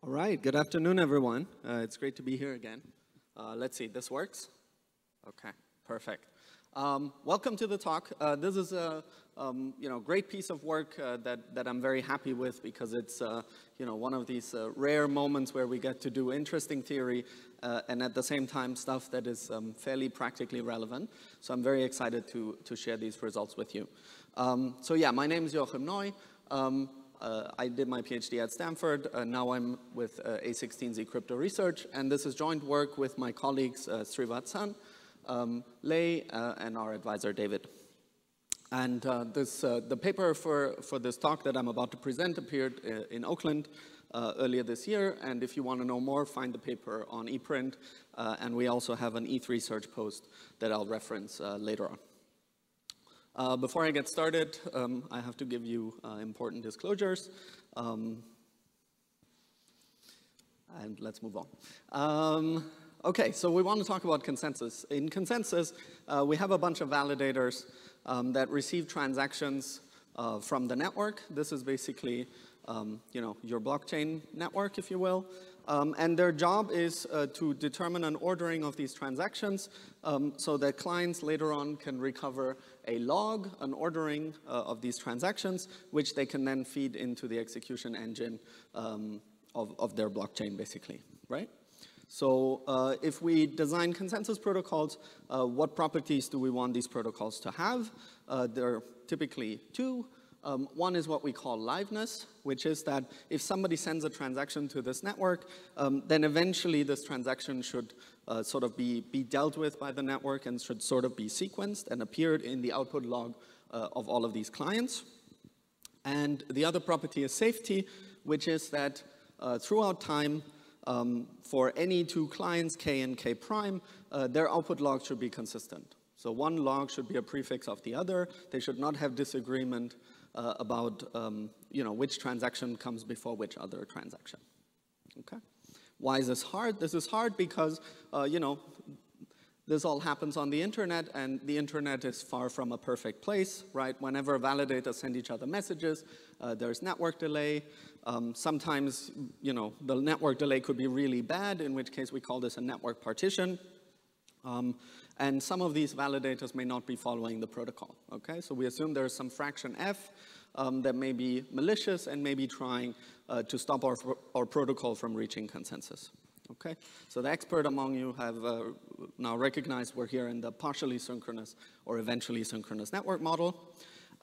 All right, good afternoon, everyone. It's great to be here again. Let's see, this works? Okay, perfect. Welcome to the talk. This is a great piece of work that I'm very happy with because it's one of these rare moments where we get to do interesting theory and at the same time stuff that is fairly practically relevant. So I'm very excited to share these results with you. So yeah, my name is Joachim. I did my PhD at Stanford. Now I'm with A16Z Crypto Research, and this is joint work with my colleagues Srivat San, Lei, and our advisor David. And the paper for this talk that I'm about to present appeared in Oakland earlier this year, and if you want to know more, find the paper on ePrint, and we also have an ETH research post that I'll reference later on. Before I get started, I have to give you important disclosures. And let's move on. Okay, so we want to talk about consensus. In consensus, we have a bunch of validators that receive transactions from the network. This is basically your blockchain network, if you will. And their job is to determine an ordering of these transactions so that clients later on can recover a log, an ordering of these transactions, which they can then feed into the execution engine of their blockchain, basically, right? So if we design consensus protocols, what properties do we want these protocols to have? There are typically two. One is what we call liveness, which is that if somebody sends a transaction to this network, then eventually this transaction should sort of be dealt with by the network and should sort of be sequenced and appeared in the output log of all of these clients. And the other property is safety, which is that throughout time, for any two clients, K and K prime, their output logs should be consistent. So one log should be a prefix of the other. They should not have disagreement about which transaction comes before which other transaction. Okay. Why is this hard? This is hard because this all happens on the internet, and the internet is far from a perfect place, right? Whenever validators send each other messages, there's network delay. Sometimes the network delay could be really bad, in which case we call this a network partition. And some of these validators may not be following the protocol, okay? So we assume there's some fraction f that may be malicious and may be trying to stop our protocol from reaching consensus, okay? So the expert among you have now recognized we're here in the partially synchronous or eventually synchronous network model.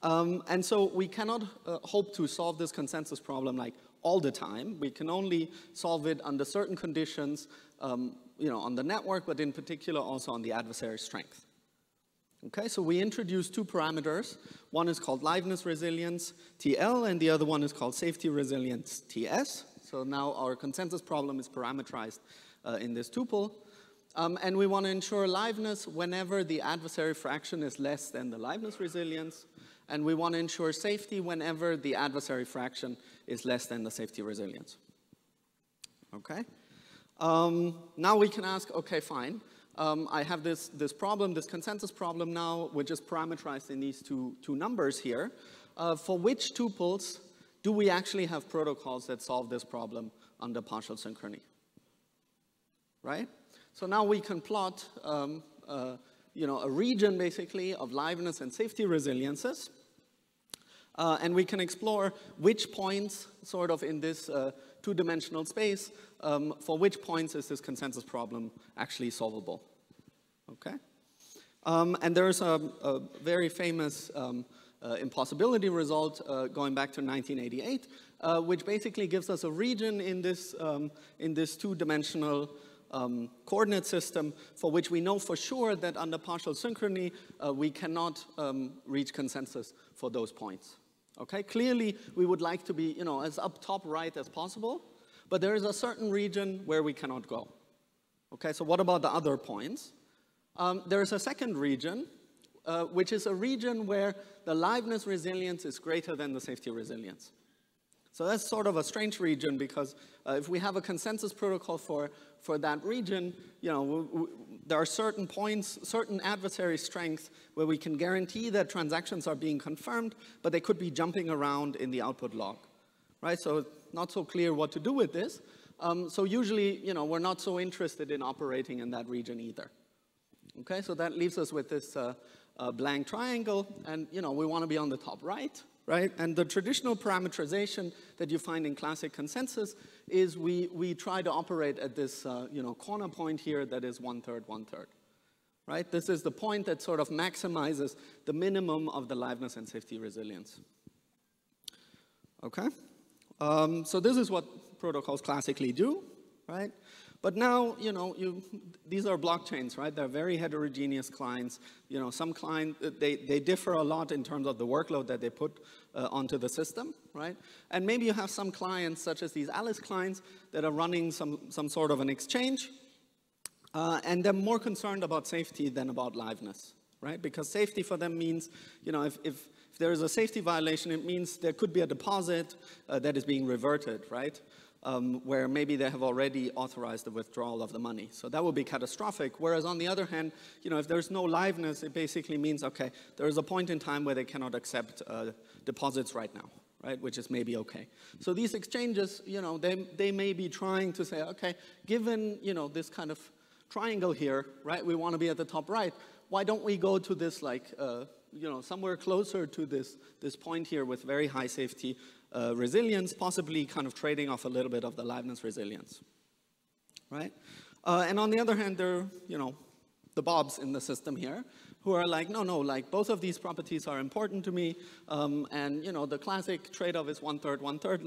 And so we cannot hope to solve this consensus problem like all the time. We can only solve it under certain conditions on the network, but in particular also on the adversary strength. Okay, so we introduced two parameters. One is called liveness resilience, TL, and the other one is called safety resilience, TS. So now our consensus problem is parameterized in this tuple. And we want to ensure liveness whenever the adversary fraction is less than the liveness resilience. And we want to ensure safety whenever the adversary fraction is less than the safety resilience. Okay? Now we can ask, okay, fine. I have this problem, this consensus problem now, which is parameterized in these two numbers here. For which tuples do we actually have protocols that solve this problem under partial synchrony? Right? So now we can plot a region, basically, of liveness and safety resiliences. And we can explore which points, sort of in this two-dimensional space, for which points is this consensus problem actually solvable. Okay? And there's a very famous impossibility result going back to 1988, which basically gives us a region in this two-dimensional coordinate system for which we know for sure that under partial synchrony, we cannot reach consensus for those points. Okay, clearly we would like to be, as up top right as possible, but there is a certain region where we cannot go. Okay, so what about the other points? There is a second region, which is a region where the liveness resilience is greater than the safety resilience. So that's sort of a strange region because if we have a consensus protocol for that region, there are certain points, certain adversary strengths where we can guarantee that transactions are being confirmed, but they could be jumping around in the output log, right? So not so clear what to do with this. So usually, we're not so interested in operating in that region either. Okay, so that leaves us with this blank triangle, and we want to be on the top right, right? And the traditional parameterization that you find in classic consensus is we try to operate at this corner point here that is 1/3, 1/3. Right? This is the point that sort of maximizes the minimum of the liveness and safety resilience. Okay? So this is what protocols classically do, right? But now, these are blockchains, right? They're very heterogeneous clients. Some clients, they differ a lot in terms of the workload that they put onto the system, right? And maybe you have some clients, such as these Alice clients, that are running some sort of an exchange, and they're more concerned about safety than about liveness, right? Because safety for them means, if there is a safety violation, it means there could be a deposit that is being reverted, right? Where maybe they have already authorized the withdrawal of the money. So that would be catastrophic. Whereas on the other hand, if there's no liveness, it basically means, okay, there is a point in time where they cannot accept deposits right now, right? Which is maybe okay. So these exchanges, they may be trying to say, okay, given, this kind of triangle here, right? We want to be at the top right. Why don't we go to this, somewhere closer to this point here with very high safety resilience, possibly kind of trading off a little bit of the liveness resilience, right? And on the other hand, there are, the Bobs in the system here who are like, no, both of these properties are important to me, and, the classic trade-off is 1/3, 1/3.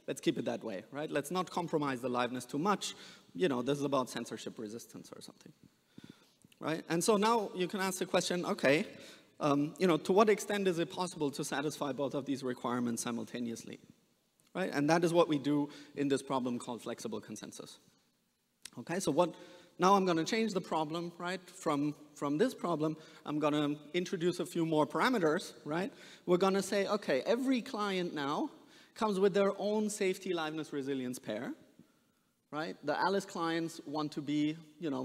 Let's keep it that way, right? Let's not compromise the liveness too much. This is about censorship resistance or something, right? And so now you can ask the question, okay, to what extent is it possible to satisfy both of these requirements simultaneously, right? And that is what we do in this problem called flexible consensus. Okay, so now I'm going to change the problem, right? From this problem, I'm going to introduce a few more parameters, right? We're going to say, okay, every client now comes with their own safety liveness resilience pair, right? The Alice clients want to be,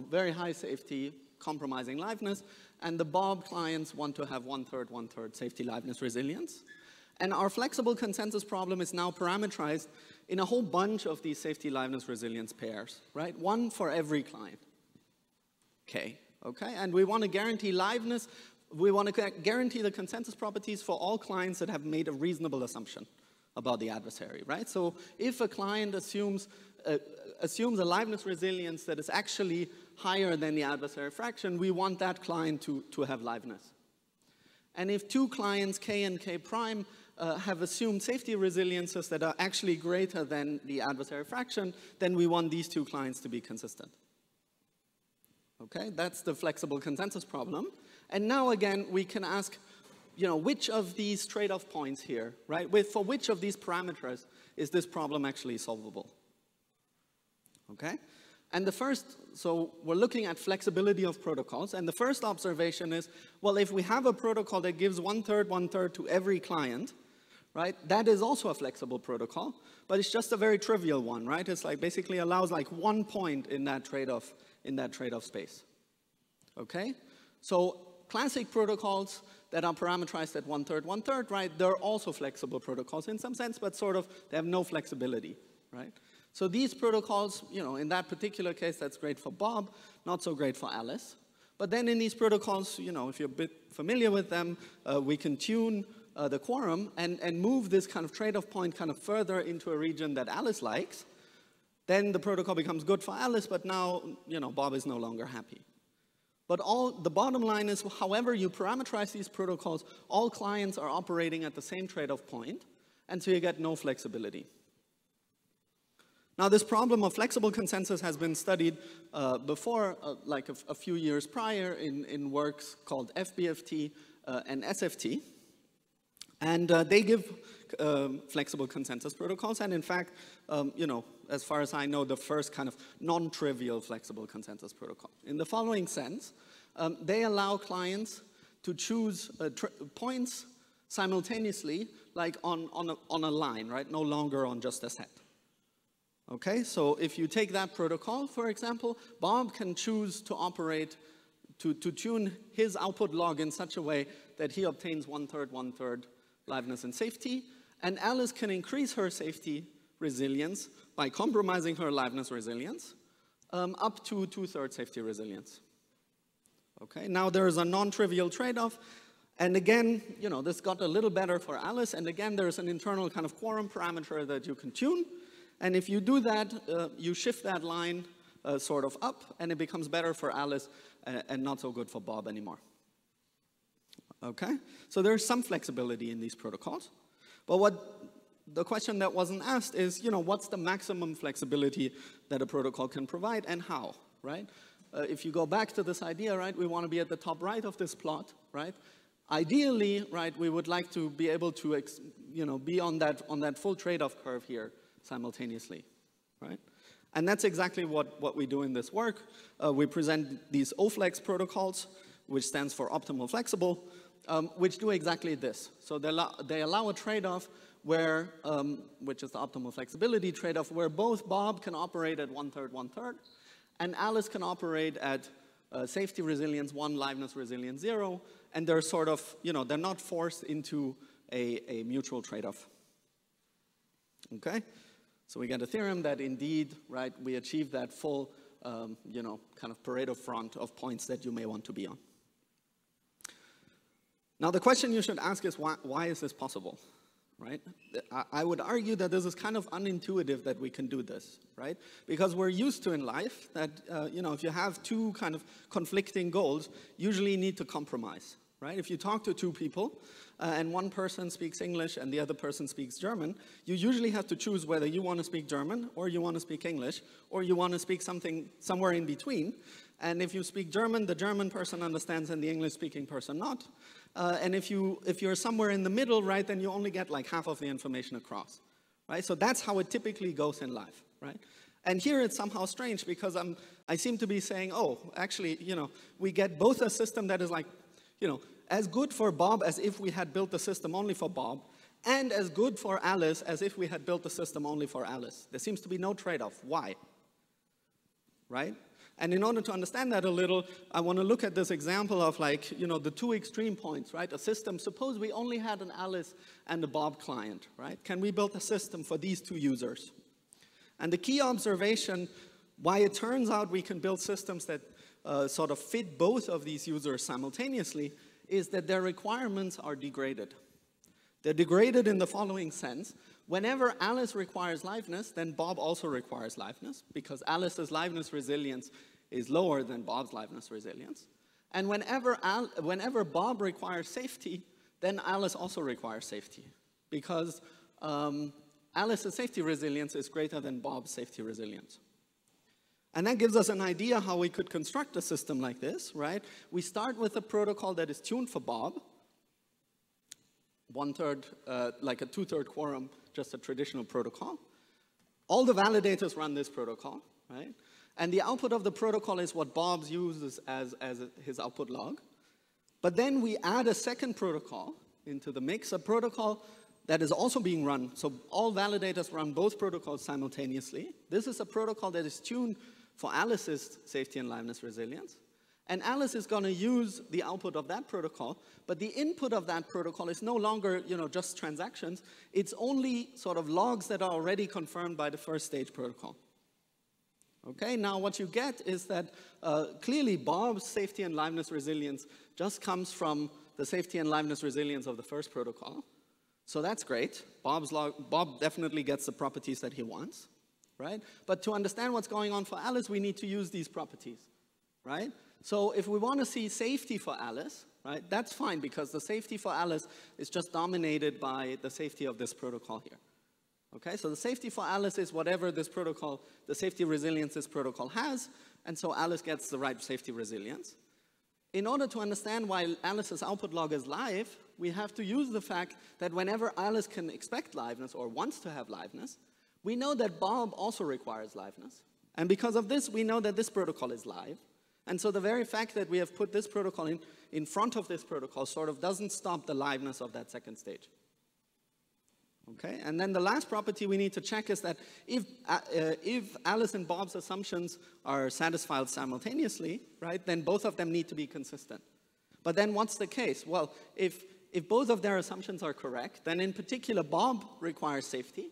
very high safety, compromising liveness, and the Bob clients want to have 1/3, 1/3 safety liveness resilience. And our flexible consensus problem is now parameterized in a whole bunch of these safety liveness resilience pairs, right? One for every client. Okay, and we want to guarantee liveness. We want to guarantee the consensus properties for all clients that have made a reasonable assumption about the adversary, right? So if a client assumes a liveness resilience that is actually higher than the adversary fraction, we want that client to have liveness. And if two clients, K and K prime, have assumed safety resiliences that are actually greater than the adversary fraction, then we want these two clients to be consistent. Okay, that's the flexible consensus problem. And now again, we can ask, which of these trade-off points here, right? For which of these parameters is this problem actually solvable? Okay? And so we're looking at flexibility of protocols, and the first observation is, well, if we have a protocol that gives 1/3, 1/3 to every client, right, that is also a flexible protocol, but it's just a very trivial one, right? It's like basically allows like 1 point in that trade-off space. Okay? So classic protocols that are parameterized at 1/3, 1/3, right, they're also flexible protocols in some sense, but sort of they have no flexibility, right? So these protocols, in that particular case, that's great for Bob, not so great for Alice. But then in these protocols, if you're a bit familiar with them, we can tune the quorum and move this kind of trade-off point kind of further into a region that Alice likes. Then the protocol becomes good for Alice, but now, Bob is no longer happy. But the bottom line is, however you parameterize these protocols, all clients are operating at the same trade-off point, and so you get no flexibility. Now, this problem of flexible consensus has been studied before, like a few years prior, in works called FBFT and SFT. And they give flexible consensus protocols, and in fact, as far as I know, the first kind of non-trivial flexible consensus protocol. In the following sense, they allow clients to choose points simultaneously, like on a line, right? No longer on just a set. Okay, so if you take that protocol, for example, Bob can choose to operate, to tune his output log in such a way that he obtains 1/3, 1/3 liveness and safety, and Alice can increase her safety, resilience by compromising her liveness resilience up to 2/3 safety resilience. Okay, now there is a non-trivial trade-off. And again, you know, this got a little better for Alice. And again, there's an internal kind of quorum parameter that you can tune. And if you do that, you shift that line sort of up, and it becomes better for Alice and not so good for Bob anymore. Okay? So there's some flexibility in these protocols. But the question that wasn't asked is, you know, what's the maximum flexibility that a protocol can provide and how, right? If you go back to this idea, right, we want to be at the top right of this plot, right? Ideally, right, we would like to be able to, you know, be on that full trade-off curve here simultaneously, right? And that's exactly what we do in this work. We present these OFLEX protocols, which stands for optimal flexible, which do exactly this. So they allow a trade-off where, which is the optimal flexibility trade-off, where both Bob can operate at 1/3, 1/3, and Alice can operate at safety resilience 1, liveness resilience 0, and they're sort of, you know, they're not forced into a mutual trade-off. Okay? So we get a theorem that indeed, right, we achieve that full, you know, kind of Pareto front of points that you may want to be on. Now the question you should ask is, why is this possible, right? I would argue that this is kind of unintuitive that we can do this, right? Because we're used to in life that, you know, if you have two kind of conflicting goals, usually you need to compromise, right? If you talk to two people and one person speaks English and the other person speaks German, you usually have to choose whether you want to speak German or you want to speak English or you want to speak something somewhere in between. And if you speak German, the German person understands and the English-speaking person not. And if you're somewhere in the middle, right, then you only get like half of the information across, right? So that's how it typically goes in life, right? And here it's somehow strange because I seem to be saying, oh, actually, you know, we get both a system that is like, you know, as good for Bob as if we had built the system only for Bob, and as good for Alice as if we had built the system only for Alice. There seems to be no trade-off. Why? Right? And in order to understand that a little, I want to look at this example of like, you know, the two extreme points, right? A system, suppose we only had an Alice and a Bob client, right? Can we build a system for these two users? And the key observation, why it turns out we can build systems that sort of fit both of these users simultaneously, is that their requirements are degraded. They're degraded in the following sense. Whenever Alice requires liveness, then Bob also requires liveness, because Alice's liveness resilience is lower than Bob's liveness resilience. And whenever Bob requires safety, then Alice also requires safety, because Alice's safety resilience is greater than Bob's safety resilience. And that gives us an idea how we could construct a system like this, right? We start with a protocol that is tuned for Bob, 1/3, like a 2/3 quorum, just a traditional protocol. All the validators run this protocol, right? And the output of the protocol is what Bob uses as his output log. But then we add a second protocol into the mix, a protocol that is also being run. So all validators run both protocols simultaneously. This is a protocol that is tuned for Alice's safety and liveness resilience. And Alice is going to use the output of that protocol, but the input of that protocol is no longer, you know, just transactions. It's only sort of logs that are already confirmed by the first stage protocol. Okay, now what you get is that clearly Bob's safety and liveness resilience just comes from the safety and liveness resilience of the first protocol. So that's great. Bob definitely gets the properties that he wants, right? But to understand what's going on for Alice, we need to use these properties, right? So if we want to see safety for Alice, right, that's fine, because the safety for Alice is just dominated by the safety of this protocol here. Okay, so the safety for Alice is whatever this protocol, the safety resilience this protocol has, and so Alice gets the right safety resilience. In order to understand why Alice's output log is live, we have to use the fact that whenever Alice can expect liveness or wants to have liveness, we know that Bob also requires liveness. And because of this, we know that this protocol is live. And so the very fact that we have put this protocol in front of this protocol sort of doesn't stop the liveness of that second stage. Okay, and then the last property we need to check is that if Alice and Bob's assumptions are satisfied simultaneously, right, then both of them need to be consistent. But then what's the case? Well, if both of their assumptions are correct, then in particular Bob requires safety,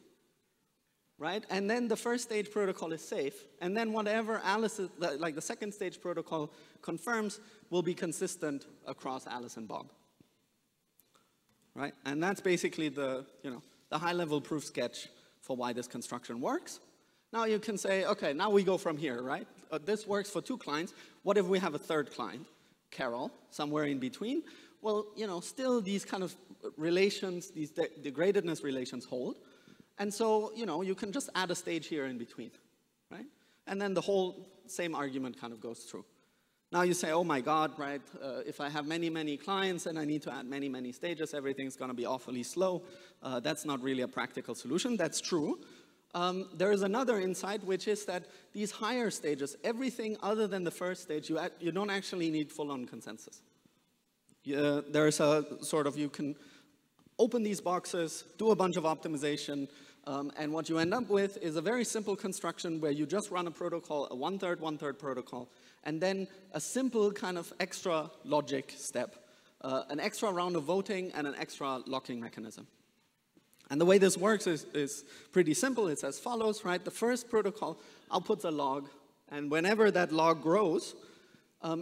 right? And then the first stage protocol is safe. And then whatever Alice, like the second stage protocol confirms, will be consistent across Alice and Bob, right? And that's basically the high-level proof sketch for why this construction works. Now you can say, okay, now we go from here, right? This works for 2 clients. What if we have a third client, Carol, somewhere in between? Well, still these kind of relations, these degradedness relations hold. And so, you can just add a stage here in between, right? And then the whole same argument kind of goes through. Now you say, oh my God, right? If I have many, many clients and I need to add many, many stages, everything's going to be awfully slow. That's not really a practical solution. That's true. There is another insight, which is that these higher stages, everything other than the first stage, you don't actually need full-on consensus. There's a sort of, you can open these boxes, do a bunch of optimization, and what you end up with is a very simple construction where you just run a protocol, a one-third protocol, and then a simple kind of extra logic step, an extra round of voting and an extra locking mechanism. And the way this works is pretty simple. It's as follows, right? The first protocol outputs a log, and whenever that log grows,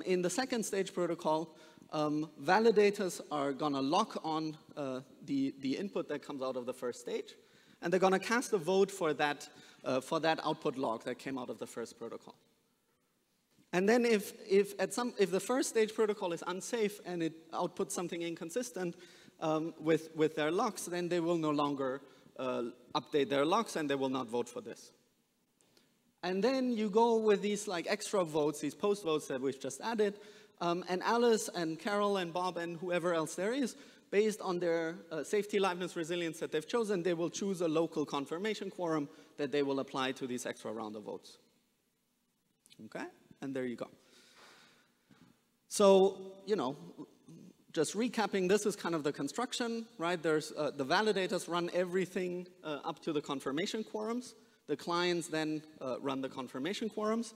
in the second stage protocol, validators are going to lock on the input that comes out of the first stage, and they're going to cast a vote for that output log that came out of the first protocol. And then if the first stage protocol is unsafe and it outputs something inconsistent with their locks, then they will no longer update their locks and they will not vote for this. And then you go with these like extra votes, these post votes that we've just added, and Alice and Carol and Bob and whoever else there is, based on their safety, liveness, resilience that they've chosen, they will choose a local confirmation quorum that they will apply to these extra round of votes. Okay? And there you go. So, just recapping, this is kind of the construction, right? There's the validators run everything up to the confirmation quorums. The clients then run the confirmation quorums.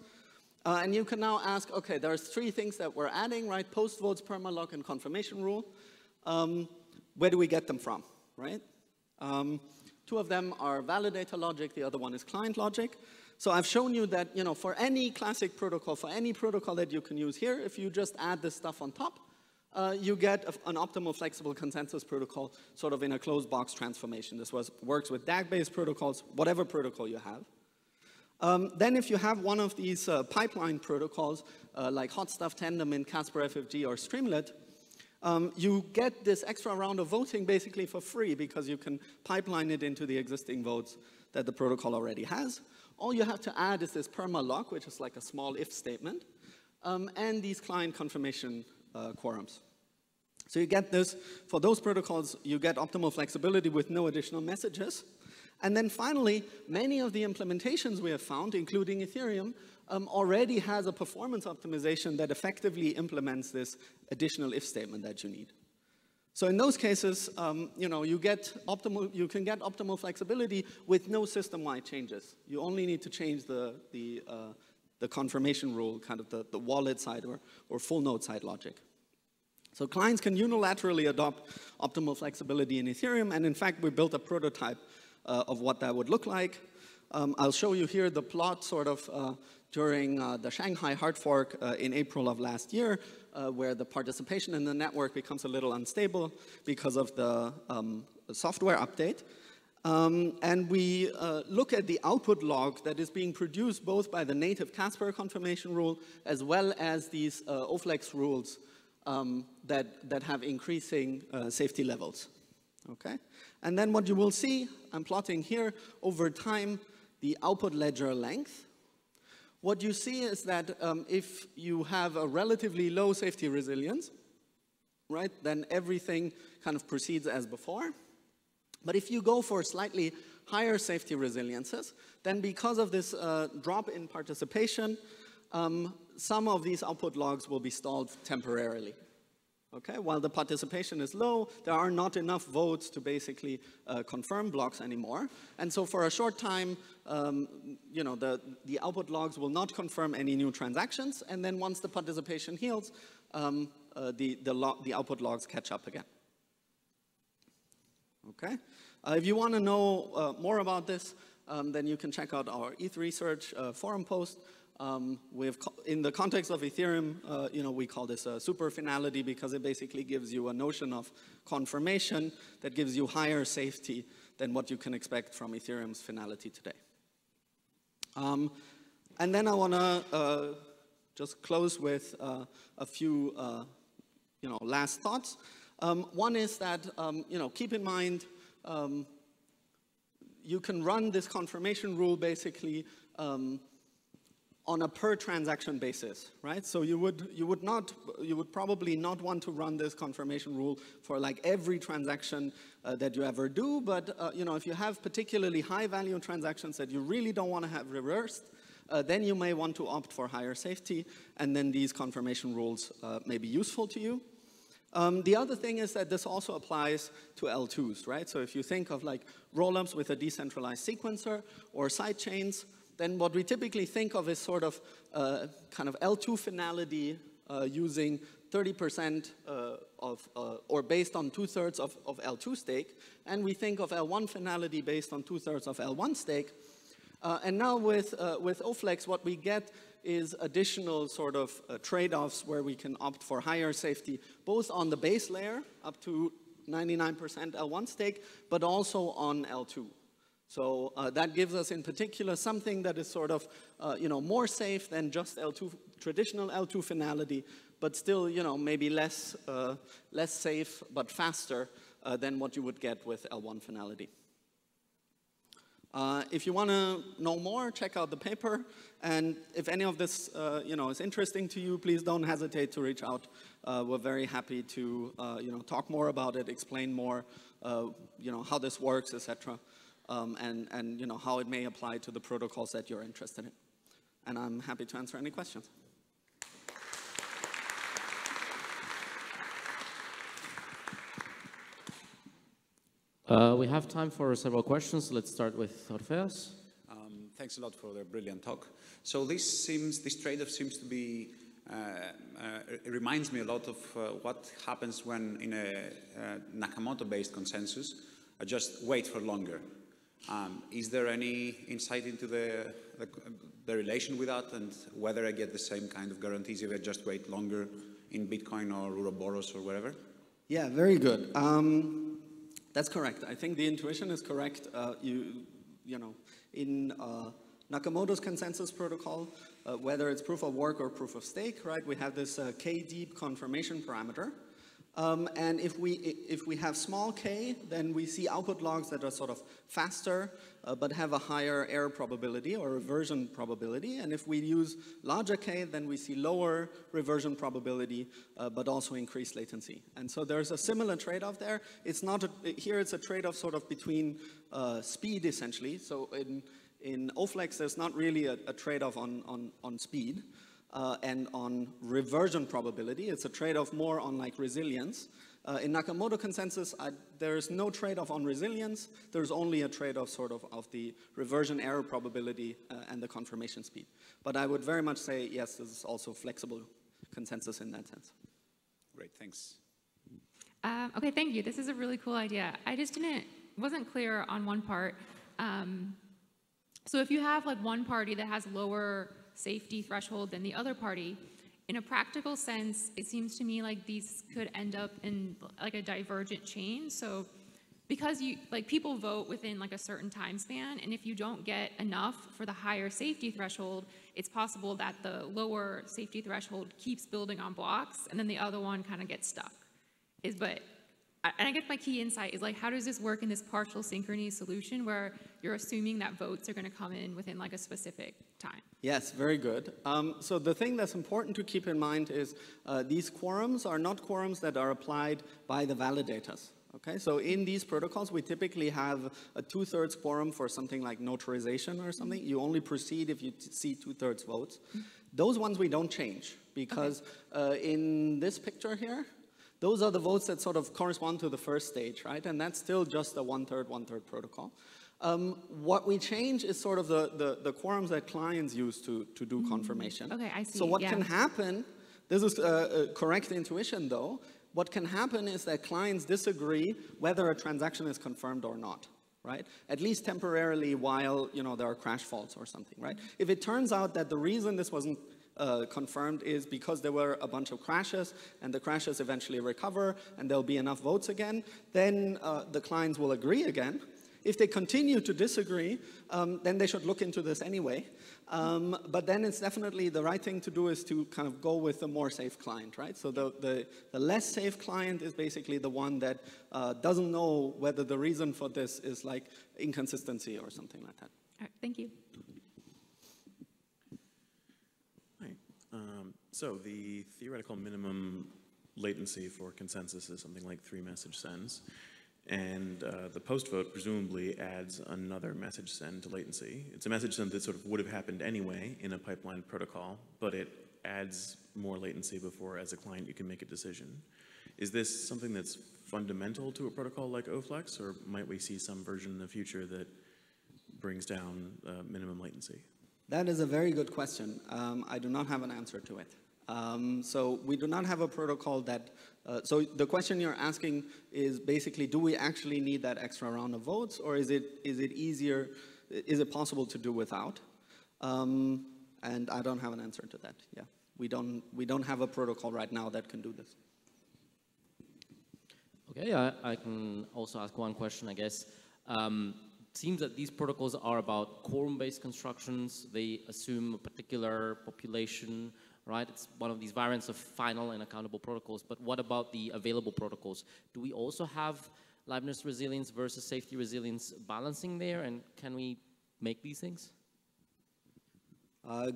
And you can now ask, okay, there's 3 things that we're adding, right? Post votes, permalock, and confirmation rule. Where do we get them from, right? 2 of them are validator logic, the other one is client logic. So I've shown you that, for any classic protocol, for any protocol that you can use here, if you just add this stuff on top, you get an optimal flexible consensus protocol sort of in a closed box transformation. This works with DAG-based protocols, whatever protocol you have. Then if you have one of these pipeline protocols, like Hot Stuff, Tandem, in Casper FFG, or Streamlit, you get this extra round of voting basically for free because you can pipeline it into the existing votes that the protocol already has. All you have to add is this permalock, which is like a small if statement, and these client confirmation quorums. So you get this, for those protocols, you get optimal flexibility with no additional messages. And then finally, many of the implementations we have found, including Ethereum, already has a performance optimization that effectively implements this additional if statement that you need. So in those cases, you can get optimal flexibility with no system-wide changes. You only need to change the confirmation rule, kind of the wallet side or full node side logic. So clients can unilaterally adopt optimal flexibility in Ethereum, and in fact, we built a prototype of what that would look like. I'll show you here the plot sort of during the Shanghai hard fork in April of last year, where the participation in the network becomes a little unstable because of the software update. And we look at the output log that is being produced both by the native Casper confirmation rule as well as these OFLEX rules that have increasing safety levels. Okay? And then what you will see, I'm plotting here, over time, the output ledger length. What you see is that if you have a relatively low safety resilience, right, then everything kind of proceeds as before. But if you go for slightly higher safety resiliences, then because of this drop in participation, some of these output logs will be stalled temporarily. Okay, while the participation is low, there are not enough votes to basically confirm blocks anymore. And so for a short time, the output logs will not confirm any new transactions. And then once the participation heals, the output logs catch up again. Okay, if you want to know more about this, then you can check out our ETH Research forum post. In the context of Ethereum, we call this a super finality because it basically gives you a notion of confirmation that gives you higher safety than what you can expect from Ethereum's finality today. And then I want to just close with a few last thoughts. One is that keep in mind you can run this confirmation rule basically on a per transaction basis, right? So you would probably not want to run this confirmation rule for like every transaction that you ever do, but if you have particularly high value transactions that you really don't want to have reversed, then you may want to opt for higher safety, and then these confirmation rules may be useful to you. The other thing is that this also applies to L2s, right? So if you think of like rollups with a decentralized sequencer or sidechains, then what we typically think of is sort of kind of L2 finality using 30% or based on 2/3 of L2 stake, and we think of L1 finality based on 2/3 of L1 stake. And now with OFLEX, what we get is additional sort of trade-offs where we can opt for higher safety, both on the base layer up to 99% L1 stake, but also on L2. So that gives us in particular something that is sort of more safe than just traditional L2 finality, but still maybe less safe but faster than what you would get with L1 finality. If you want to know more, check out the paper. And if any of this is interesting to you, please don't hesitate to reach out. We're very happy to talk more about it, explain more, how this works, etc. And how it may apply to the protocols that you're interested in. And I'm happy to answer any questions. We have time for several questions. Let's start with Orpheus. Thanks a lot for the brilliant talk. So this trade-off seems to be, it reminds me a lot of what happens when in a Nakamoto-based consensus, I just wait for longer. Is there any insight into the relation with that and whether I get the same kind of guarantees if I just wait longer in Bitcoin or Ouroboros or wherever? Yeah, very good. That's correct. I think the intuition is correct. In Nakamoto's consensus protocol, whether it's proof of work or proof of stake, right? We have this k-deep confirmation parameter. And if we have small k, then we see output logs that are sort of faster, but have a higher error probability or reversion probability. And if we use larger k, then we see lower reversion probability, but also increased latency. And so there's a similar trade-off there. It's not here it's a trade-off sort of between speed, essentially. So in OFLEX, there's not really a trade-off on speed. And on reversion probability, it's a trade-off more on like resilience. In Nakamoto consensus, there's no trade-off on resilience. There's only a trade-off sort of the reversion error probability and the confirmation speed. But I would very much say, yes, this is also flexible consensus in that sense. Great, thanks. Okay, thank you. This is a really cool idea. I just wasn't clear on one part. So if you have like one party that has lower safety threshold than the other party, in a practical sense, it seems to me like these could end up in like a divergent chain. So because people vote within like a certain time span, and if you don't get enough for the higher safety threshold, it's possible that the lower safety threshold keeps building on blocks, and then the other one kind of gets stuck. And I guess my key insight is like, how does this work in this partial synchrony solution where you're assuming that votes are going to come in within like a specific time? Yes, very good. So the thing that's important to keep in mind is these quorums are not quorums that are applied by the validators. Okay, so in these protocols, we typically have a 2/3 quorum for something like notarization or something. You only proceed if you see 2/3 votes. Those ones we don't change because in this picture here, those are the votes that sort of correspond to the first stage, right? And that's still just a 1/3, 1/3 protocol. What we change is sort of the quorums that clients use to do confirmation. Okay, I see. So what can happen, this is a correct intuition though, what can happen is that clients disagree whether a transaction is confirmed or not. right? At least temporarily while, you know, there are crash faults or something, right? If it turns out that the reason this wasn't confirmed is because there were a bunch of crashes and the crashes eventually recover and there'll be enough votes again, then the clients will agree again. If they continue to disagree, then they should look into this anyway. But then it's definitely the right thing to do is to kind of go with the more safe client, right? So the less safe client is basically the one that doesn't know whether the reason for this is like inconsistency or something like that. All right, thank you. Hi. So the theoretical minimum latency latency for consensus is something like 3 message sends. And the post vote presumably adds another message send to latency. It's a message send that sort of would have happened anyway in a pipeline protocol, but it adds more latency before, as a client, you can make a decision. Is this something that's fundamental to a protocol like OFLEX, or might we see some version in the future that brings down minimum latency? That is a very good question. I do not have an answer to it. So we do not have a protocol that, so the question you're asking is basically, do we actually need that extra round of votes, or is it easier, is it possible to do without? And I don't have an answer to that, yeah. We don't have a protocol right now that can do this. Okay, I can also ask one question, I guess. It seems that these protocols are about quorum-based constructions. They assume a particular population, right? It's one of these variants of final and accountable protocols. But what about the available protocols? Do we also have liveness resilience versus safety resilience balancing there? And can we make these things?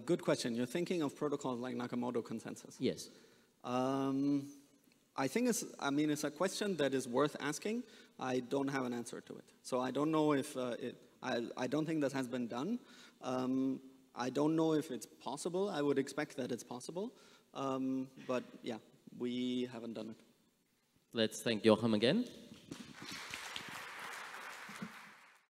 Good question. You're thinking of protocols like Nakamoto consensus? Yes. I think it's a question that is worth asking. I don't have an answer to it. So I don't know if I don't think that has been done. I don't know if it's possible. I would expect that it's possible. But yeah, we haven't done it. Let's thank Joachim again.